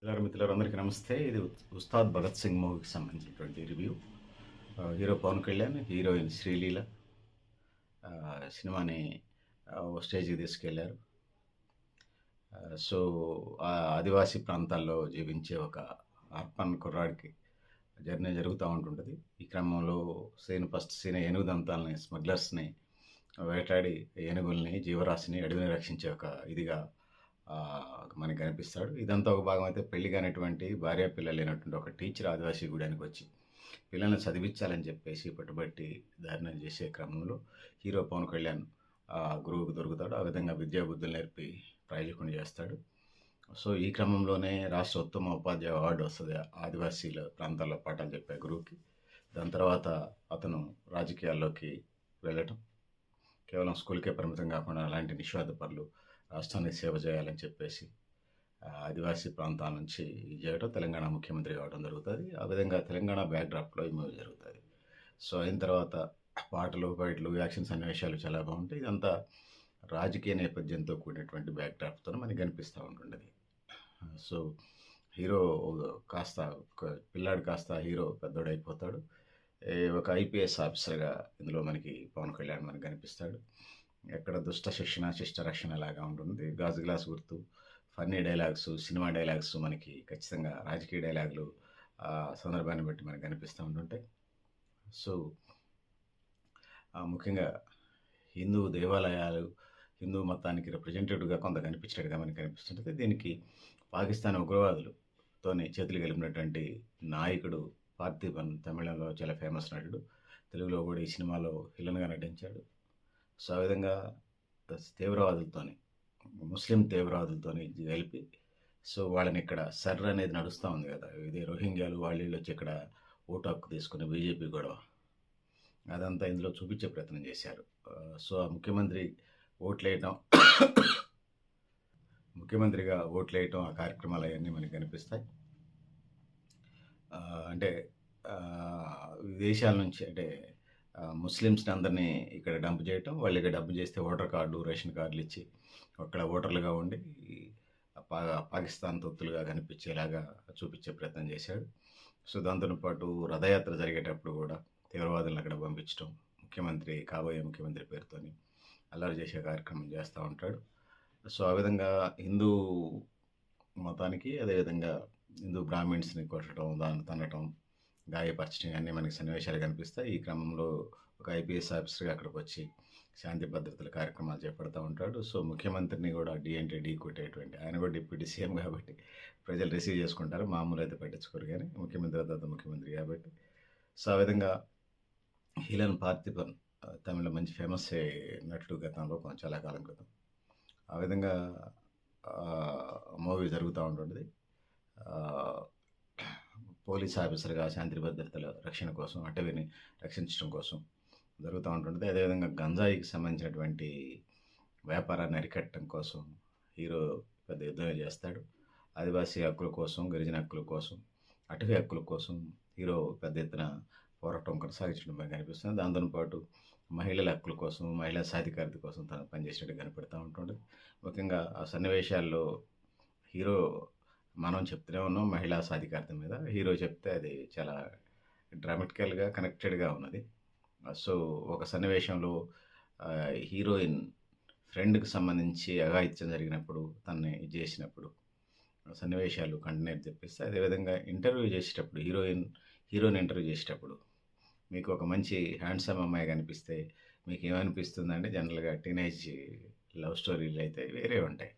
మిత్రులందరికీ నమస్తే. ఇది ఉస్తాద్ భగత్ సింగ్ మూవీకి సంబంధించినటువంటి review. Hero Pawan Kalyan, heroine Sreeleela సినిమాని ఓ స్టేజ్‌కి తీసుకెళ్లారు. సో, ఆదివాసీ ప్రాంతాల్లో జీవించే ఒక అర్బన్ కుర్రాడికి జర్నీ జరుగుతా ఉంటుంటది. ఈ క్రమంలో ఫస్ట్ సీన్ ఏనుగు దంతాలని, స్మగ్లర్స్‌ని వేటాడి ఏనుగుల్ని, జీవరాశిని, అడవిని రక్షించే ఒక ఇదిగా మనకు కనిపిస్తాడు. ఇదంతా ఒక భాగం అయితే పెళ్లి కానటువంటి భార్య పిల్లలు లేనటువంటి ఒక టీచర్ ఆదివాసీ గూడానికి వచ్చి పిల్లల్ని చదివించాలని చెప్పేసి పట్టుబట్టి దారుణం చేసే క్రమంలో హీరో పవన్ కళ్యాణ్ గురువుకు దొరుకుతాడు. ఆ విధంగా విద్యా బుద్ధులు నేర్పి ప్రయోజకుని చేస్తాడు. సో, ఈ క్రమంలోనే రాష్ట్ర ఉత్తమ ఉపాధ్యాయ అవార్డు వస్తుంది ఆదివాసీల ప్రాంతాల్లో పాఠాలు చెప్పే గురువుకి. దాని తర్వాత అతను రాజకీయాల్లోకి వెళ్ళటం, కేవలం స్కూల్కే పరిమితం కాకుండా అలాంటి నిస్వార్థపరులు రాష్ట్రానికి సేవ చేయాలని చెప్పేసి ఆదివాసీ ప్రాంతాల నుంచి చేయడం, తెలంగాణ ముఖ్యమంత్రి కావడం జరుగుతుంది. ఆ విధంగా తెలంగాణ బ్యాక్డ్రాప్లో ఈ మూవీ జరుగుతుంది. సో, అయిన తర్వాత పాటలు, ఫైట్లు, యాక్షన్ సన్నివేశాలు చాలా బాగుంటాయి. ఇదంతా రాజకీయ నేపథ్యంతో కూడినటువంటి బ్యాక్డ్రాప్తో మనకి కనిపిస్తూ ఉంటుండేది. సో, హీరో కాస్త ఒక పిల్లాడు కాస్త హీరో పెద్దోడైపోతాడు. ఒక ఐపీఎస్ ఆఫీసర్గా ఇందులో మనకి పవన్ కళ్యాణ్ మనకు కనిపిస్తాడు. ఎక్కడ దుష్ట శిక్షణ శిష్ట రక్షణ లాగా ఉంటుంది. గాజు గ్లాస్ గుర్తు, ఫన్నీ డైలాగ్స్, సినిమా డైలాగ్స్ మనకి ఖచ్చితంగా రాజకీయ డైలాగులు సందర్భాన్ని బట్టి మనకు కనిపిస్తూ ఉంటుంటాయి. సో, ముఖ్యంగా హిందూ దేవాలయాలు, హిందూ మతానికి రిప్రజెంటేటివ్గా కొంత కనిపించినట్టుగా మనకు కనిపిస్తుంటుంది. దీనికి పాకిస్తాన్ ఉగ్రవాదులతోని చేతులు కలిపినటువంటి నాయకుడు పార్థిబన్ తమిళంలో చాలా ఫేమస్ నటుడు. తెలుగులో కూడా ఈ సినిమాలో విలన్గా నటించాడు. సో, ఆ విధంగా తీవ్రవాదులతోని, ముస్లిం తీవ్రవాదులతోని కలిపి సో వాళ్ళని ఇక్కడ సర్ర అనేది నడుస్తూ ఉంది కదా. ఇది రోహింగ్యాలు వాళ్ళు వచ్చి ఇక్కడ ఓటు హక్కు తీసుకుని బీజేపీ గొడవ అదంతా ఇందులో చూపించే ప్రయత్నం చేశారు. సో, ఆ ముఖ్యమంత్రిగా ఓట్లేయటం ఆ కార్యక్రమాలు అవన్నీ మనకి కనిపిస్తాయి. అంటే విదేశాల నుంచి అంటే ముస్లిమ్స్ని అందరినీ ఇక్కడ డంప్ చేయటం, వాళ్ళు ఇక్కడ డంప్ చేస్తే ఓటర్ కార్డు, రేషన్ కార్డులు ఇచ్చి అక్కడ ఓటర్లుగా ఉండి పాకిస్తాన్ తొత్తులుగా కనిపించేలాగా చూపించే ప్రయత్నం చేశాడు. సో, దాంతో పాటు రథయాత్ర జరిగేటప్పుడు కూడా తీవ్రవాదులను అక్కడ పంపించడం, కాబోయే ముఖ్యమంత్రి పేరుతోని అల్లరి చేసే కార్యక్రమం చేస్తూ ఉంటాడు. సో, ఆ విధంగా హిందూ మతానికి, అదేవిధంగా హిందూ బ్రాహ్మిన్స్ని కొట్టడం, దాన్ని తన్నటం, గాయపరచడం అన్నీ మనకి సన్నివేశాలు కనిపిస్తాయి. ఈ క్రమంలో ఒక ఐపీఎస్ ఆఫీసర్గా అక్కడికి వచ్చి శాంతి భద్రతల కార్యక్రమాలు చేపడుతూ ఉంటాడు. సో, ముఖ్యమంత్రిని కూడా అంటే ఢీ కొట్టేటువంటి, ఆయన కూడా డిప్యూటీ సీఎం కాబట్టి ప్రజలు రిసీవ్ చేసుకుంటారు. మామూలు అయితే పట్టించుకోరు, కానీ ముఖ్యమంత్రి తర్వాత ముఖ్యమంత్రి కాబట్టి. సో, ఆ విధంగా హీలన్ పార్థిబన్ తమిళ మంచి ఫేమస్ నటుడు గతంలో చాలా కాలం క్రితం. ఆ విధంగా మూవీ జరుగుతూ ఉంటుంది. పోలీస్ ఆఫీసర్గా శాంతి భద్రతల రక్షణ కోసం, అటవీని రక్షించడం కోసం జరుగుతూ ఉంటుంది. అదేవిధంగా గంజాయికి సంబంధించినటువంటి వ్యాపారాన్ని అరికట్టడం కోసం హీరో పెద్ద యుద్ధమే చేస్తాడు. ఆదివాసీ హక్కుల కోసం, గిరిజన హక్కుల కోసం, అటవీ హక్కుల కోసం హీరో పెద్ద ఎత్తున పోరాటం కొనసాగించడం కనిపిస్తుంది. దాంతోపాటు మహిళల హక్కుల కోసం, మహిళా సాధికారత కోసం తను పనిచేసినట్టు కనపడుతూ ఉంటుంది. ముఖ్యంగా ఆ సన్నివేశాల్లో హీరో, మనం చెప్తూనే ఉన్నాం మహిళా సాధికారత మీద, హీరో చెప్తే అది చాలా డ్రామాటికల్గా కనెక్టెడ్గా ఉన్నది. సో, ఒక సన్నివేశంలో హీరోయిన్ ఫ్రెండ్కి సంబంధించి అఘాయిత్యం జరిగినప్పుడు, తనని చేసినప్పుడు సన్నివేశాలు కంటిన్యూ తెప్పిస్తే, అదేవిధంగా ఇంటర్వ్యూ చేసేటప్పుడు హీరోయిన్ ఇంటర్వ్యూ చేసేటప్పుడు మీకు ఒక మంచి హ్యాండ్సమ్ అమ్మాయి కనిపిస్తే మీకు ఏమనిపిస్తుందంటే, జనరల్గా టీనేజ్ లవ్ స్టోరీలు అయితే వేరే ఉంటాయి.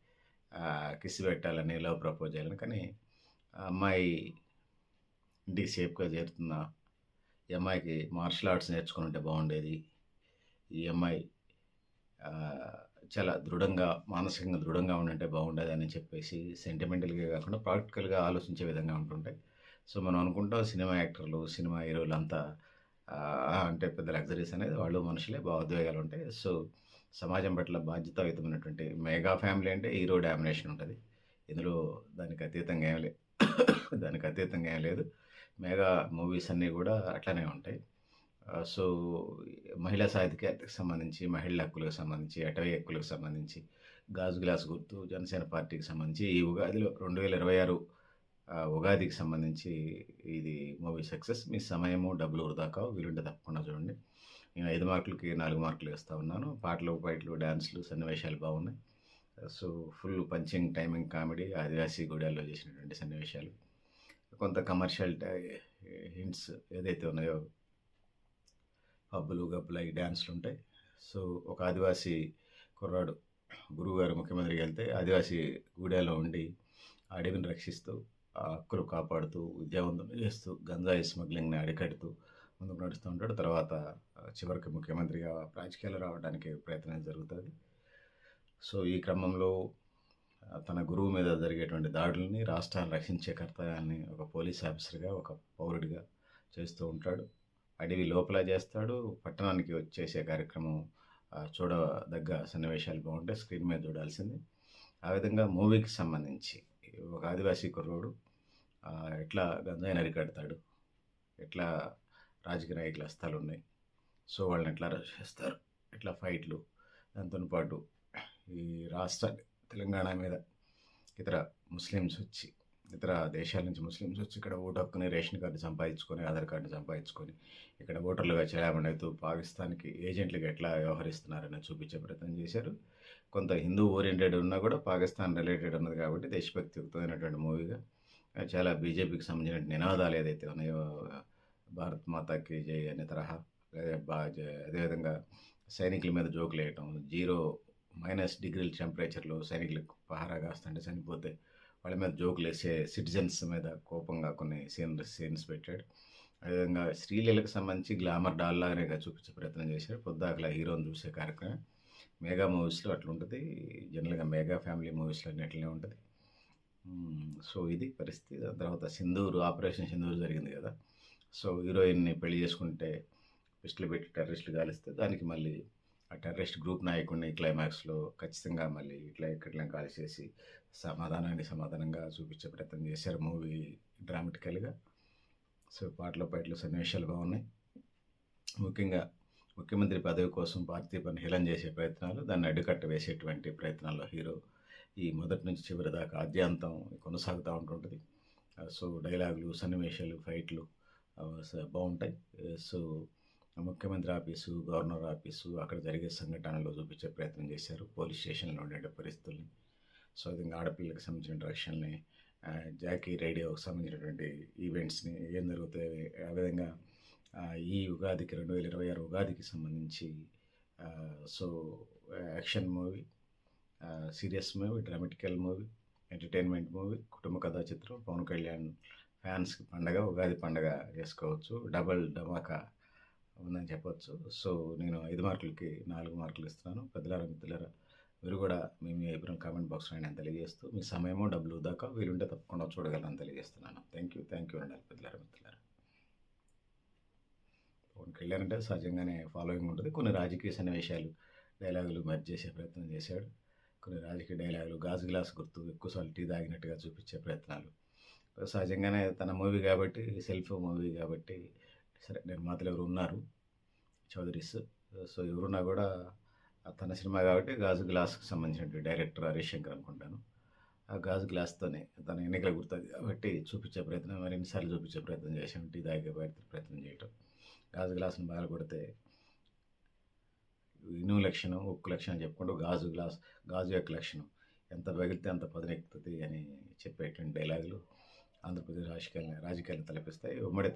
కిస్ పెట్టాలని, లవ్ ప్రపోజ్ చేయాలని. కానీ ఆ అమ్మాయి ఇంటికి సేఫ్గా చేరుతుందా, ఈ అమ్మాయికి మార్షల్ ఆర్ట్స్ నేర్చుకుని ఉంటే బాగుండేది, ఈ అమ్మాయి చాలా మానసికంగా దృఢంగా ఉండంటే బాగుండేది అని చెప్పేసి సెంటిమెంటల్గా కాకుండా ప్రాక్టికల్గా ఆలోచించే విధంగా ఉంటుంటాయి. సో, మనం అనుకుంటాం సినిమా యాక్టర్లు, సినిమా హీరోలు అంతా అంటే పెద్ద లగ్జరీస్ అనేది, వాళ్ళు మనుషులే, భావోద్వేగాలు ఉంటాయి. సో, సమాజం పట్ల బాధ్యతాయుతమైనటువంటి మెగా ఫ్యామిలీ అంటే హీరో డామినేషన్ ఉంటుంది ఇందులో. దానికి అతీతంగా ఏం లేదు. మెగా మూవీస్ అన్నీ కూడా అట్లనే ఉంటాయి. సో, మహిళా సాధికారతకు సంబంధించి, మహిళల హక్కులకు సంబంధించి, అటవీ హక్కులకు సంబంధించి, గాజు గ్లాస్ గుర్తు, జనసేన పార్టీకి సంబంధించి ఈ ఉగాదిలో 2026 ఉగాదికి సంబంధించి ఇది మూవీ సక్సెస్. మీ సమయము, డబ్బులు వృధా కావు. వీలుంటే తప్పకుండా చూడండి. నేను 5 మార్కులకి 4 మార్కులు ఇస్తా ఉన్నాను. పాటలు, ఫైట్లు, డాన్స్‌లు, సన్నివేశాలు బాగున్నాయి. So, full punching, timing comedy, ఆదివాసీ గూడాల్లో చేసినటువంటి సన్నివేశాలు, కొంత కమర్షియల్ హింట్స్ ఏదైతే ఉన్నాయో పబ్బులు, గబ్బులు అయి డాన్స్‌లుంటాయి. సో, ఒక ఆదివాసీ కుర్రాడు గురువుగారు ముఖ్యమంత్రికి వెళ్తే ఆదివాసీ గూడాలో ఉండి అడవిని రక్షిస్తూ, ఆ హక్కులు కాపాడుతూ, విద్యావంతం చేస్తూ, గంజాయి స్మగ్లింగ్‌ని అరికడుతూ ముందుకు నడుస్తూ ఉంటాడు. తర్వాత చివరికి ముఖ్యమంత్రిగా రాజకీయాల్లో రావడానికి ప్రయత్నం జరుగుతుంది. సో, ఈ క్రమంలో తన గురువు మీద జరిగేటువంటి దాడుల్ని, రాష్ట్రాన్ని రక్షించే కర్తవ్యాన్ని ఒక పోలీస్ ఆఫీసర్‌గా, ఒక పౌరుడిగా చేస్తూ ఉంటాడు. అడవి లోపల చేస్తాడు. పట్టణానికి చేసే కార్యక్రమం చూడదగ్గ సన్నివేశాలు బాగుంటాయి. స్క్రీన్ మీద చూడాల్సింది. ఆ విధంగా మూవీకి సంబంధించి ఒక ఆదివాసీ కుర్రోడు ఎట్లా గంజాయిని అరికడతాడు, ఎట్లా రాజకీయ నాయకుల హస్తాలు ఉన్నాయి, సో వాళ్ళని ఎట్లా అరెస్ట్ చేస్తారు, ఎట్లా ఫైట్లు, దాంతో పాటు ఈ రాష్ట్ర తెలంగాణ మీద ఇతర ముస్లిమ్స్ వచ్చి, ఇతర దేశాల నుంచి ముస్లిమ్స్ వచ్చి ఇక్కడ ఓటు హక్కుని, రేషన్ కార్డు సంపాదించుకొని, ఆధార్ కార్డు సంపాదించుకొని ఇక్కడ ఓటర్లుగా చలామణి అవుతూ పాకిస్తాన్కి ఏజెంట్లుగా ఎట్లా వ్యవహరిస్తున్నారని చూపించే ప్రయత్నం చేశారు. కొంత హిందూ ఓరియంటెడ్ ఉన్నా కూడా పాకిస్తాన్ రిలేటెడ్ ఉన్నది కాబట్టి దేశభక్తియుక్తమైనటువంటి మూవీగా చాలా బీజేపీకి సంబంధించిన నినాదాలు ఏదైతే ఉన్నాయో, భారత్ మాతాకి జై అనే తరహా, అదేవిధంగా సైనికుల మీద జోకులు వేయటం, -డిగ్రీల టెంపరేచర్లో సైనికులకు పహారా కాస్తుంటే చనిపోతే వాళ్ళ మీద జోకులు వేసే సిటిజన్స్ మీద కోపంగా కొన్ని సీన్స్ పెట్టాడు. అదేవిధంగా స్త్రీలకు సంబంధించి గ్లామర్ డాల్ లాగానే చూపించే ప్రయత్నం చేశాడు. పొద్దాకలా హీరోని చూసే కార్యక్రమం మెగా మూవీస్లో అట్లా ఉంటుంది. జనరల్గా మెగా ఫ్యామిలీ మూవీస్లో అట్లనే ఉంటుంది. సో, ఇది పరిస్థితి. దాని తర్వాత ఆపరేషన్ సింధూర్ జరిగింది కదా. సో, హీరోయిన్ని పెళ్లి చేసుకుంటే పిస్టల్ పెట్టి టెర్రరిస్టులు కాలిస్తే దానికి మళ్ళీ ఆ టెర్రరిస్ట్ గ్రూప్ నాయకుడిని క్లైమాక్స్లో ఖచ్చితంగా మళ్ళీ ఇట్లా కాల్చేసి సమాధానంగా చూపించే ప్రయత్నం చేశారు మూవీ డ్రామాటికల్గా. సో, పాటలు, ఫైట్లు, సన్నివేశాలు బాగున్నాయి. ముఖ్యంగా ముఖ్యమంత్రి పదవి కోసం పార్థిపని హేళన చేసే ప్రయత్నాలు, దాన్ని అడ్డుకట్ట వేసేటువంటి ప్రయత్నాల్లో హీరో ఈ మొదటి నుంచి చివరి దాకా ఆద్యాంతం కొనసాగుతూ ఉంటుంటుంది. సో, డైలాగులు, సన్నివేశాలు, ఫైట్లు బాగుంటాయి. సో, ముఖ్యమంత్రి ఆఫీసు, గవర్నర్ ఆఫీసు, అక్కడ జరిగే సంఘటనలు చూపించే ప్రయత్నం చేశారు. పోలీస్ స్టేషన్లో ఉండే పరిస్థితుల్ని, సో విధంగా ఆడపిల్లలకు సంబంధించిన రక్షణని, జాకీ రేడియోకి సంబంధించినటువంటి ఈవెంట్స్ని, ఏం జరుగుతాయి, ఆ విధంగా ఈ ఉగాదికి 2026 ఉగాదికి సంబంధించి so action movie, serious movie, dramatical movie, entertainment movie, కుటుంబ కథా చిత్రం. పవన్ కళ్యాణ్ ఫ్యాన్స్కి పండగ, ఉగాది పండగ చేసుకోవచ్చు. డబల్ ధమాకా ఉందని చెప్పొచ్చు. సో, నేను 5 మార్కులకి 4 మార్కులు ఇస్తున్నాను. పెద్దలారా, మిత్రులారా, మీరు కూడా మీ అభిప్రాయం కామెంట్ బాక్స్లో నేను తెలియజేస్తూ, మీ సమయమో, డబ్బులు దాకా వీలుంటే తప్పకుండా చూడగలరని తెలియజేస్తున్నాను. థ్యాంక్ యూ అండి పెద్దలారా, మిత్రులారా. పవన్ కళ్యాణ్ అంటే సహజంగానే ఫాలోయింగ్ ఉంటుంది. కొన్ని రాజకీయ సన్నివేశాలు, డైలాగులు మెర్జ్ చేసే ప్రయత్నం చేశాడు. కొన్ని రాజకీయ డైలాగులు, గాజు గ్లాస్ గుర్తు, ఎక్కువసార్లు టీ తాగినట్టుగా చూపించే ప్రయత్నాలు సహజంగానే తన మూవీ కాబట్టి, సెల్ఫ్ మూవీ కాబట్టి. సరే, నిర్మాతలు ఎవరు ఉన్నారు, చౌదరీస్. సో, ఎవరున్నా కూడా తన సినిమా కాబట్టి గాజు గ్లాస్కి సంబంధించిన డైరెక్టర్ హరీష్ శంకర్ అనుకుంటాను. ఆ గాజు గ్లాస్తోనే తన ఎన్నికల గుర్తుంది కాబట్టి చూపించే ప్రయత్నం, మరి ఎన్నిసార్లు చూపించే ప్రయత్నం చేసాం, టీ తాగే ప్రయత్నం చేయటం. గాజు గ్లాసును బాగా కొడితే ఇనుము లక్షణం, ఉక్కు లక్షణం చెప్పుకుంటూ గాజు యొక్క లక్షణం ఎంత పగిలితే అంత పదునెక్కుతుంది అని చెప్పేటువంటి డైలాగులు ఆంధ్రప్రదేశ్ రాజకీయాలను తలపిస్తాయి. ఉమ్మడి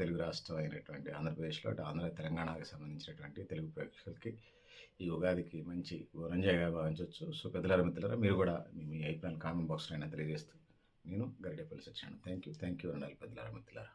తెలుగు రాష్ట్రం అయినటువంటి ఆంధ్రప్రదేశ్లో, ఆంధ్ర తెలంగాణకు సంబంధించినటువంటి తెలుగు ప్రేక్షకులకి ఈ ఉగాదికి మంచి వరంజాగా భావించవచ్చు. సో, పెద్దలారా, మిత్రులారా, మీరు కూడా మీ అభిప్రాయాన్ని కామెంట్ బాక్స్లో అయినా తెలియజేస్తూ, నేను గరిడేపల్లి సత్యనారాయణ. థ్యాంక్ యూ ఉండాలి పెద్దలారా, మిత్రులారా.